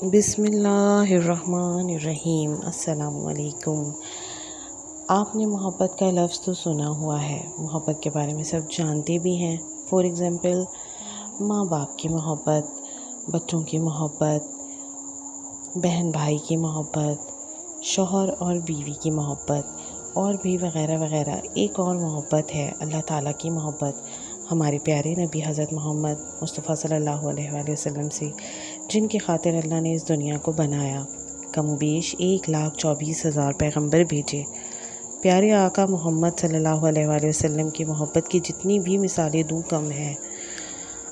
بسم اللہ الرحمن الرحیم۔ السلام علیکم۔ آپ نے محبت کا لفظ تو سنا ہوا ہے، محبت کے بارے میں سب جانتے بھی ہیں۔ فور ایگزامپل، ماں باپ کی محبت، بچوں کی محبت، بہن بھائی کی محبت، شوہر اور بیوی کی محبت، اور بھی وغیرہ وغیرہ۔ ایک اور محبت ہے اللہ تعالیٰ کی محبت، ہمارے پیارے نبی حضرت محمد مصطفیٰ صلی اللہ علیہ وآلہ وسلم سے، جن کی خاطر اللہ نے اس دنیا کو بنایا۔ کم و بیش 1,24,000 پیغمبر بھیجے۔ پیارے آقا محمد صلی اللہ علیہ وآلہ وسلم کی محبت کی جتنی بھی مثالیں دوں کم ہیں۔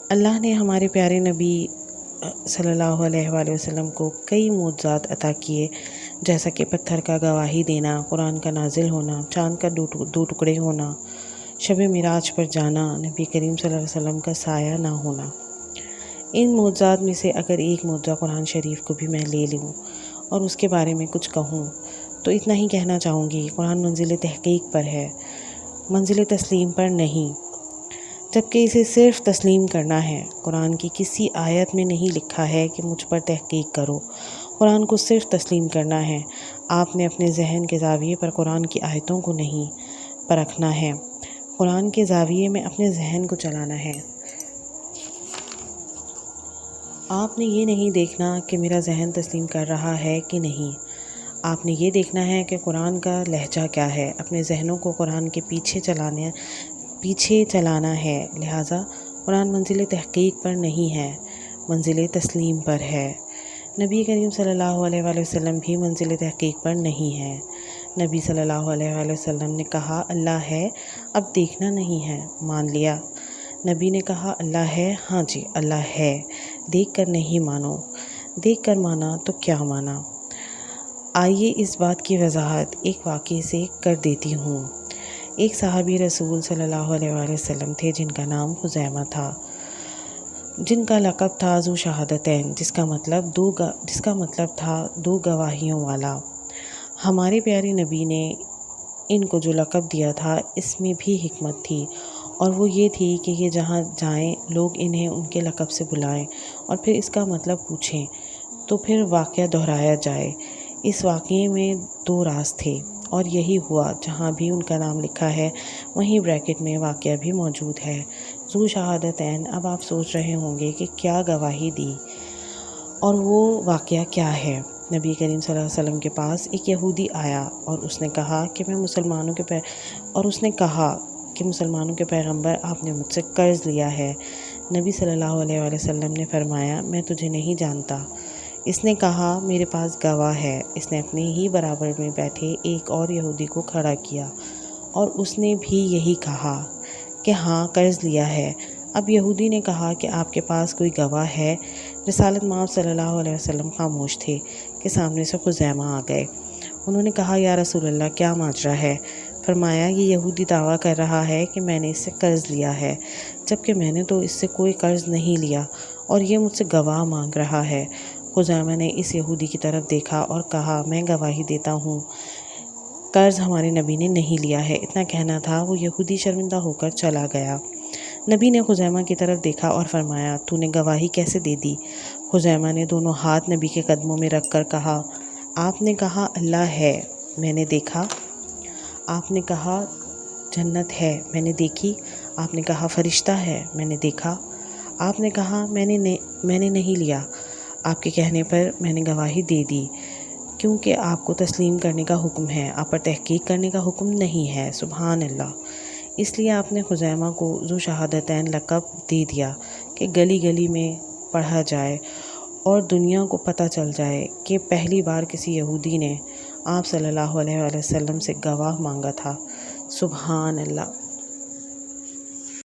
اللہ نے ہمارے پیارے نبی صلی اللہ علیہ وآلہ وسلم کو کئی معجزات عطا کیے، جیسا کہ پتھر کا گواہی دینا، قرآن کا نازل ہونا، چاند کا دو ٹکڑے ہونا، شب معراج پر جانا، نبی کریم صلی اللہ علیہ وسلم کا سایہ نہ ہونا۔ ان معجزات میں سے اگر ایک معجزہ قرآن شریف کو بھی میں لے لوں اور اس کے بارے میں کچھ کہوں تو اتنا ہی کہنا چاہوں گی، قرآن منزل تحقیق پر ہے، منزل تسلیم پر نہیں، جبکہ اسے صرف تسلیم کرنا ہے۔ قرآن کی کسی آیت میں نہیں لکھا ہے کہ مجھ پر تحقیق کرو، قرآن کو صرف تسلیم کرنا ہے۔ آپ نے اپنے ذہن کے زاویے پر قرآن کی آیتوں کو نہیں پرکھنا ہے، قرآن کے زاویے میں اپنے ذہن کو چلانا ہے۔ آپ نے یہ نہیں دیکھنا کہ میرا ذہن تسلیم کر رہا ہے کہ نہیں، آپ نے یہ دیکھنا ہے کہ قرآن کا لہجہ کیا ہے، اپنے ذہنوں کو قرآن کے پیچھے چلانا ہے۔ لہٰذا قرآن منزل تحقیق پر نہیں ہے، منزل تسلیم پر ہے۔ نبی کریم صلی اللہ علیہ وآلہ وسلم بھی منزل تحقیق پر نہیں ہے۔ نبی صلی اللہ علیہ وآلہ وسلم نے کہا اللہ ہے، اب دیکھنا نہیں ہے، مان لیا۔ نبی نے کہا اللہ ہے، ہاں جی اللہ ہے، دیکھ کر نہیں مانو، دیکھ کر مانا تو کیا مانا۔ آئیے اس بات کی وضاحت ایک واقعے سے کر دیتی ہوں۔ ایک صحابی رسول صلی اللہ علیہ وآلہ وسلم تھے جن کا نام خزیمہ تھا، جن کا لقب تھا ذو شہادتین، جس کا مطلب تھا دو گواہیوں والا۔ ہمارے پیارے نبی نے ان کو جو لقب دیا تھا اس میں بھی حکمت تھی، اور وہ یہ تھی کہ یہ جہاں جائیں لوگ انہیں ان کے لقب سے بلائیں اور پھر اس کا مطلب پوچھیں تو پھر واقعہ دہرایا جائے۔ اس واقعے میں دو راز تھے، اور یہی ہوا، جہاں بھی ان کا نام لکھا ہے وہیں بریکٹ میں واقعہ بھی موجود ہے۔ ذو شہادتین۔ اب آپ سوچ رہے ہوں گے کہ کیا گواہی دی اور وہ واقعہ کیا ہے۔ نبی کریم صلی اللہ علیہ وسلم کے پاس ایک یہودی آیا اور اس نے کہا کہ مسلمانوں کے پیغمبر آپ نے مجھ سے قرض لیا ہے۔ نبی صلی اللہ علیہ وآلہ وسلم نے فرمایا میں تجھے نہیں جانتا۔ اس نے کہا میرے پاس گواہ ہے۔ اس نے اپنے ہی برابر میں بیٹھے ایک اور یہودی کو کھڑا کیا اور اس نے بھی یہی کہا کہ ہاں قرض لیا ہے۔ اب یہودی نے کہا کہ آپ کے پاس کوئی گواہ ہے؟ رسالت مآب صلی اللہ علیہ وسلم خاموش تھے کہ سامنے سے خزیمہ آ گئے۔ انہوں نے کہا یا رسول اللہ کیا ماجرا ہے؟ فرمایا یہ یہودی دعویٰ کر رہا ہے کہ میں نے اس سے قرض لیا ہے، جبکہ میں نے تو اس سے کوئی قرض نہیں لیا، اور یہ مجھ سے گواہ مانگ رہا ہے۔ خزیمہ نے اس یہودی کی طرف دیکھا اور کہا میں گواہی دیتا ہوں قرض ہمارے نبی نے نہیں لیا ہے۔ اتنا کہنا تھا وہ یہودی شرمندہ ہو کر چلا گیا۔ نبی نے خزیمہ کی طرف دیکھا اور فرمایا تو نے گواہی کیسے دے دی؟ خزیمہ نے دونوں ہاتھ نبی کے قدموں میں رکھ کر کہا آپ نے کہا اللہ ہے، میں نے دیکھا۔ آپ نے کہا جنت ہے، میں نے دیکھی۔ آپ نے کہا فرشتہ ہے، میں نے دیکھا۔ آپ نے کہا میں نے نہیں لیا۔ آپ کے کہنے پر میں نے گواہی دے دی، کیونکہ آپ کو تسلیم کرنے کا حکم ہے، آپ پر تحقیق کرنے کا حکم نہیں ہے۔ سبحان اللہ۔ اس لیے آپ نے خزیمہ کو ذو شہادتین لقب دے دیا کہ گلی گلی میں پڑھا جائے اور دنیا کو پتہ چل جائے کہ پہلی بار کسی یہودی نے آپ صلی اللہ علیہ وآلہ وسلم سے گواہ مانگا تھا۔ سبحان اللہ۔